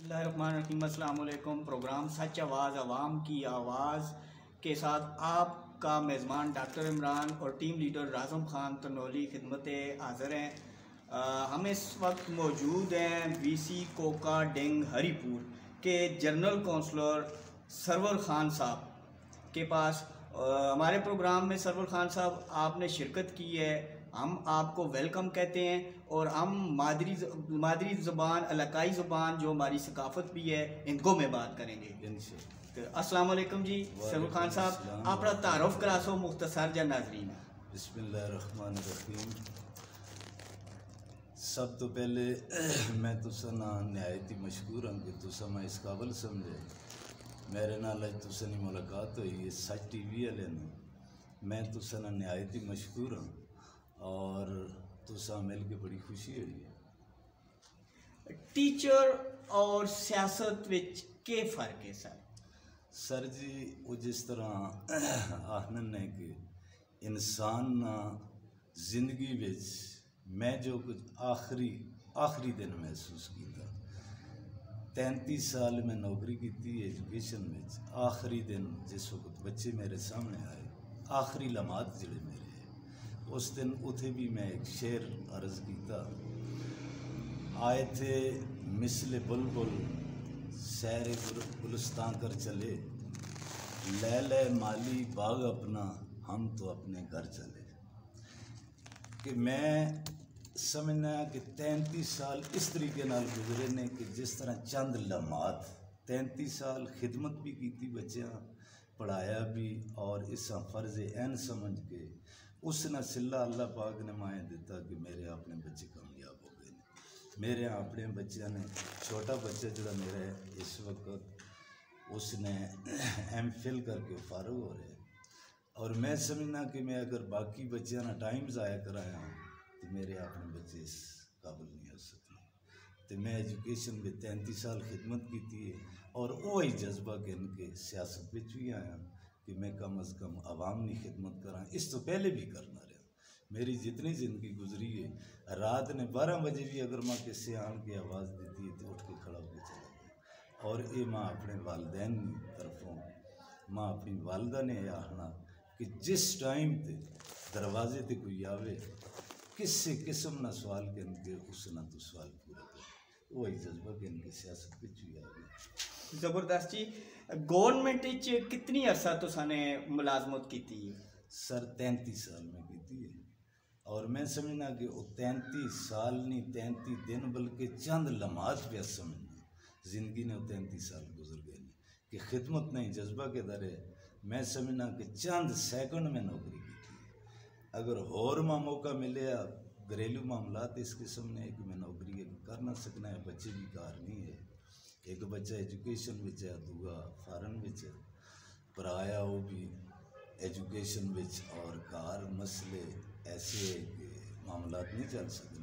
اللہ الرحمن الرحیم۔ السلام علیکم۔ پروگرام سچ آواز عوام کی آواز کے ساتھ آپ کا میزبان ڈاکٹر عمران اور ٹیم لیڈر راعظم خان تنولی خدمت حاضر ہیں۔ ہم اس وقت موجود ہیں وی سی کوکا ڈنگ ہری پور کے جنرل کونسلر سرور خان صاحب کے پاس۔ ہمارے پروگرام میں سرور خان صاحب آپ نے شرکت کی ہے، ہم آپ کو ویلکم کہتے ہیں، اور ہم مادری زبان علاقائی زبان جو ہماری ثقافت بھی ہے ہندکو میں بات کریں گے۔ تو السلام علیکم جی سرور خان صاحب، آپ تعارف کرا سو مختصر جا ناظرین۔ بسم اللہ الرحمن الرحیم۔ سب تو پہلے میں تسا نہایت ہی مشکور ہوں کہ تسا میں اس قابل سمجھے میرے نال اج تسا نی ملاقات ہوئی ہے سچ ٹی وی والے نے۔ میں تسا نہایت ہی مشکور ہوں اور تسا مل کے بڑی خوشی ہوئی ہے۔ ٹیچر اور سیاست وچ کے فرق ہے سر جی وہ جس طرح آخن ہے کہ انسان نا زندگی وچ میں جو کچھ آخری دن محسوس کیتا، 33 سال میں نوکری کی ایجوکیشن میں، آخری دن جس وقت بچے میرے سامنے آئے، آخری لمحات جڑے میرے ہیں، اس دن اتھے بھی میں ایک شعر عرض کیتا، آئے تھے مثل بلبل سیر گلستان کر چلے، لے لے مالی باغ اپنا ہم تو اپنے گھر چلے۔ کہ میں سمجھنا کہ 33 سال اس طریقے نال گزرے نے کہ جس طرح چند لمحات، 33 سال خدمت بھی کیتی، بچیاں پڑھایا بھی، اور اس فرض عین سمجھ کے اس نے صلہ اللہ پاک نے مائیں دیتا کہ میرے اپنے بچے کامیاب ہو گئے۔ میرے اپنے بچے نے، چھوٹا بچہ جڑا میرا ہے اس وقت اس نے ایم فل کر کے فارغ ہو رہے، اور میں سمجھنا کہ میں اگر باقی بچیاں نا ٹائم ضائع کرایا ہوں تو میرے اپنے بچے اس قابل نہیں ہو سکتے۔ تو میں ایجوکیشن میں 33 سال خدمت کی ہے، اور وہی جذبہ کہ ان کے سیاست میں بھی آیا کہ میں کم از کم عوام کی خدمت کراں، اس تو پہلے بھی کرنا رہا۔ میری جتنی زندگی گزری ہے، رات نے 12 بجے بھی اگر ماں کسی آن کی آواز دیتی ہے تو اٹھ کے کھڑا ہو کے چلا گیا۔ اور یہ ماں اپنے والدین طرفوں، ماں اپنی والدہ نے یہ آخنا کہ جس ٹائم تے دروازے تے کوئی آوے کسی قسم نہ سوال کے ان کے اس نہ تو سوال پورا کرے، وہی جذبہ کہ ان کی سیاست پہ بھی آ گئی۔ زبردست جی۔ گورنمنٹ کتنی عرصہ تو سانے ملازمت کی تھی؟ سر 33 سال میں کی ہے، اور میں سمجھنا کہ وہ 33 سال نہیں 33 دن بلکہ چند لمحات پہ سمجھنا زندگی نے وہ 33 سال گزر گئے کہ خدمت نہیں جذبہ کے درے۔ میں سمجھنا کہ چند سیکنڈ میں نوکری کی تھی، اگر اور ماں موقع ملے گھریلو معاملات اس قسم نے کہ میں نوکری کر نہ سکنا ہے، بچے بھی کار نہیں ہے، ایک بچہ ایجوکیشن بچ ہے، دوگا فارن بچ ہے، پر آیا وہ بھی ایجوکیشن بچ، اور کار مسئلے ایسے ہے کہ معاملات نہیں چل سکتے۔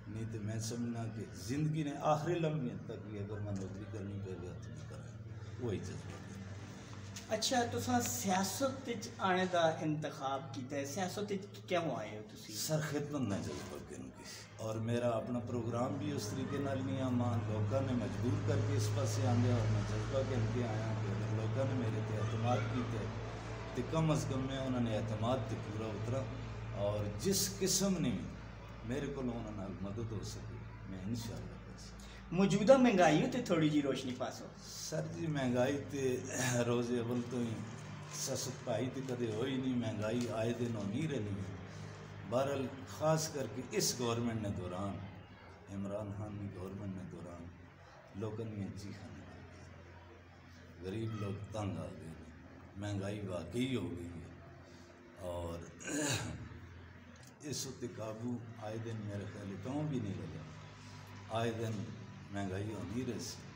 نہیں تو میں سمجھنا کہ زندگی نے آخری لمحے تک بھی اگر میں نوکری کرنی پہ گیا تو میں کرا، وہی جذبہ۔ اچھا، تو سیاست آنے دا انتخاب کیتا ہے، سیاست کیوں آئے ہو تسی؟ سر خدمت نہ جذبہ کن کی، اور میرا اپنا پروگرام بھی اس طریقے نال نہیں آ، ماں لوگوں نے مجبور کر کے اس پاس سے آندے، اور میں جذبہ کن کے آیا کہ اگر لوگوں نے میرے تے اعتماد کیتے تو کم از کم میں انہوں نے اعتماد تے پورا اترا، اور جس قسم نے میرے کو انہوں نے مدد ہو سکے میں انشاءاللہ کر سکتا۔ موجودہ مہنگائی تے تھوڑی جی روشنی پاسو؟ سر جی مہنگائی تے روز اول تو ہی سست پائی تے کدے ہوئی نہیں، مہنگائی آئے دن ہونی رہنی ہے۔ بہرحال خاص کر کے اس گورنمنٹ نے دوران، عمران خان کی گورنمنٹ نے دوران لوگوں نے چیخاں نکال دی، غریب لوگ تنگ آ گئے، مہنگائی واقعی ہو گئی ہے، اور اس وقت قابو آئے دن میرے خیال کہوں بھی نہیں لگا، آئے دن مہنگائی ہونی رہی سی۔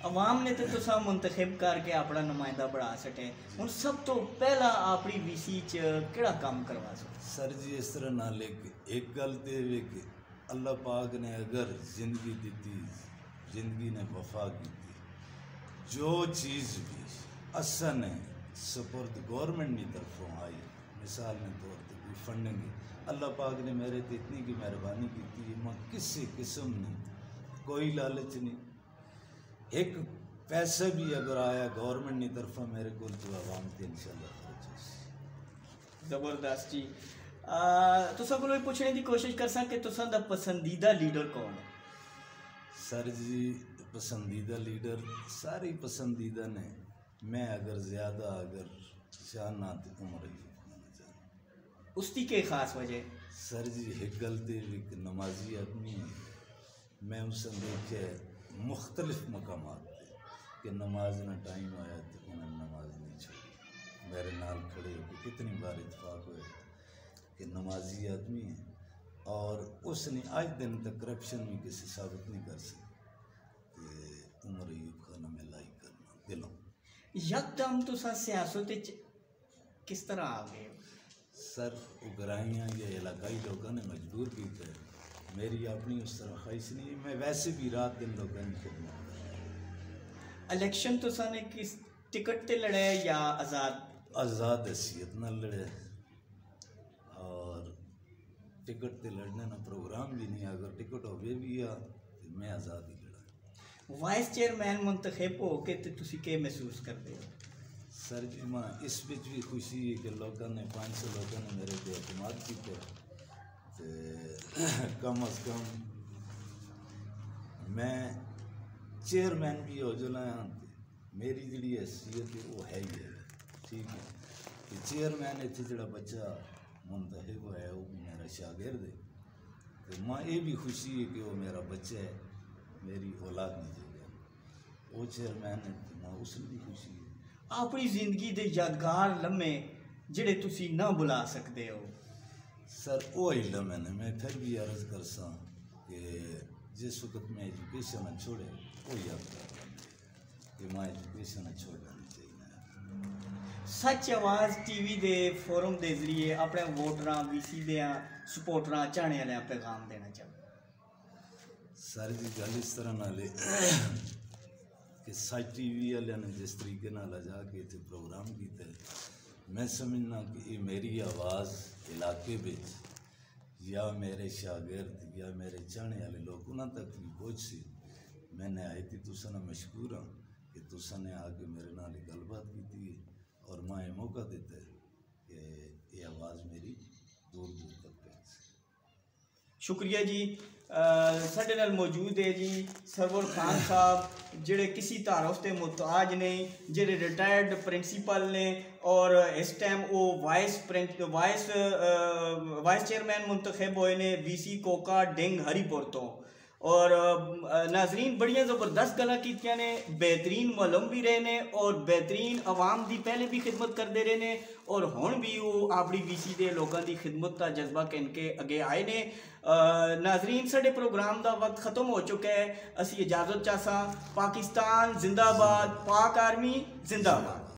عوام نے تو تسا منتخب کر کے اپنا نمائندہ بڑھا سٹے، ہن سب تو پہلا اپنی وی سی کیڑا کام کروا سو؟ سر جی اس طرح نہ لے کے ایک گل تے وے کہ اللہ پاک نے اگر زندگی دیتی، زندگی نے وفا کی تھی، جو چیز بھی اسا نے سپرد گورنمنٹ کی طرفوں آئی، مثال نے طور تے کوئی فنڈنگ، اللہ پاک نے میرے تے اتنی کی مہربانی کی تھی، میں کسی قسم نہیں، کوئی لالچ نہیں، ایک پیسہ بھی اگر آیا گورنمنٹ کی طرف میرے کو تو عوام تے انشاءاللہ خرچ ہو زبردست جی تساں کو پوچھنے کی کوشش کرساں کہ تساں دا پسندیدہ لیڈر کون ہے؟ سر جی پسندیدہ لیڈر سارے پسندیدہ نے، میں اگر زیادہ اگر چاہنا تو عمر ایوب ہونا چاہنا۔ اس کی کیا خاص وجہ؟ سر جی ایک گلتے ایک نمازی آدمی ہے، میں اسے دیکھے مختلف مقامات پہ کہ نماز نہ ٹائم آیا تو انہوں نے نماز نہیں چھوڑی، میرے نال کھڑے ہو کے کتنی بار اتفاق ہوئے کہ نمازی آدمی ہے اور اس نے آج دن تک کرپشن میں کسی ثابت نہیں کر سکتی کہ عمر ایوب خان میں لائک کرنا دلوں۔ یکدم تساں سیاست کس طرح آ گئے؟ سر اگرائیاں یا علاقائی لوگوں نے مجبور کی تھے، میری اپنی اس طرح خواہش نہیں، میں ویسے بھی رات دن لوگوں کی خدمت کر رہا ہوں۔ الیکشن تساں نے کس ٹکٹ تے لڑے یا آزاد؟ آزاد حیثیت نہ لڑے اور ٹکٹ تے لڑنے نہ پروگرام بھی نہیں، اگر ٹکٹ ہوئے بھی آ تو میں آزاد ہی لڑا۔ وائس چیئرمین منتخب ہو کے تے تسی کے محسوس کرتے ہو؟ سر جی ماں اس بچ بھی خوشی ہے کہ لوگوں نے 500 لوگوں نے میرے پہ اعتماد کیا کم از کم میں چیئرمین بھی ہو جلایا، میری جڑی حیثیت ہے وہ ہے ہی ہے، ٹھیک ہے کہ چیئرمین اتنے جڑا بچہ منتخب ہوا ہے وہ بھی میرا شاگرد ہے، تو ماں یہ بھی خوشی ہے کہ وہ میرا بچہ ہے، میری اولاد نہیں جائے گا، وہ چیئرمین ہے تو ماں اس میں بھی خوشی ہے۔ اپنی زندگی دے یادگار لمحے جڑے تسی نہ بلا سکتے ہو؟ سر وہی لمحے نے، میں پھر بھی عرض کرساں کہ جس وقت میں ایجوکیشن چھوڑے وہ یادگار کہ میں ایجوکیشن چھوڑنا نہیں چاہیے۔ سچ آواز ٹی وی دے فورم دے ذریعے اپنے ووٹراں وی سی دیاں سپورٹراں چاہنے والے پیغام دینا چاہوں؟ سر جی گل اس طرح نالے کہ سچ ٹی وی والے نے جس طریقے نال جا کے اتنے پروگرام کیتے میں سمجھنا کہ یہ میری آواز علاقے بچ یا میرے شاگرد یا میرے چاہنے والے لوگ انہوں تک بھی پہنچ سی، میں نے آئی تھی تساں نے مشکور ہوں کہ تساں نے آ کے میرے نال گل بات کی اور میں یہ موقع دیتا ہے کہ یہ آواز میری دور دور تک پہنچ۔ شکریہ جی۔ ساڈے نال موجود ہے جی سرور خان صاحب جڑے کسی تعارف تے محتاج نہیں، جڑے ریٹائرڈ پرنسپل نے اور اس ٹائم وہ وائس چیئرمین منتخب ہوئے نے وی سی کوکا ڈنگ ہری پور تو، اور ناظرین بڑیاں زبردست گلاں کیتیاں نے، بہترین معلوم بھی رہے نے اور بہترین عوام دی پہلے بھی خدمت کرتے رہے نے اور ہن بھی وہ اپنی وی سی دے لوگاں دی خدمت کا جذبہ کن کے اگے آئے نے۔ ناظرین ساڈے پروگرام دا وقت ختم ہو چکا ہے، اسی اجازت چاہساں۔ پاکستان زندہ باد، پاک آرمی زندہ باد۔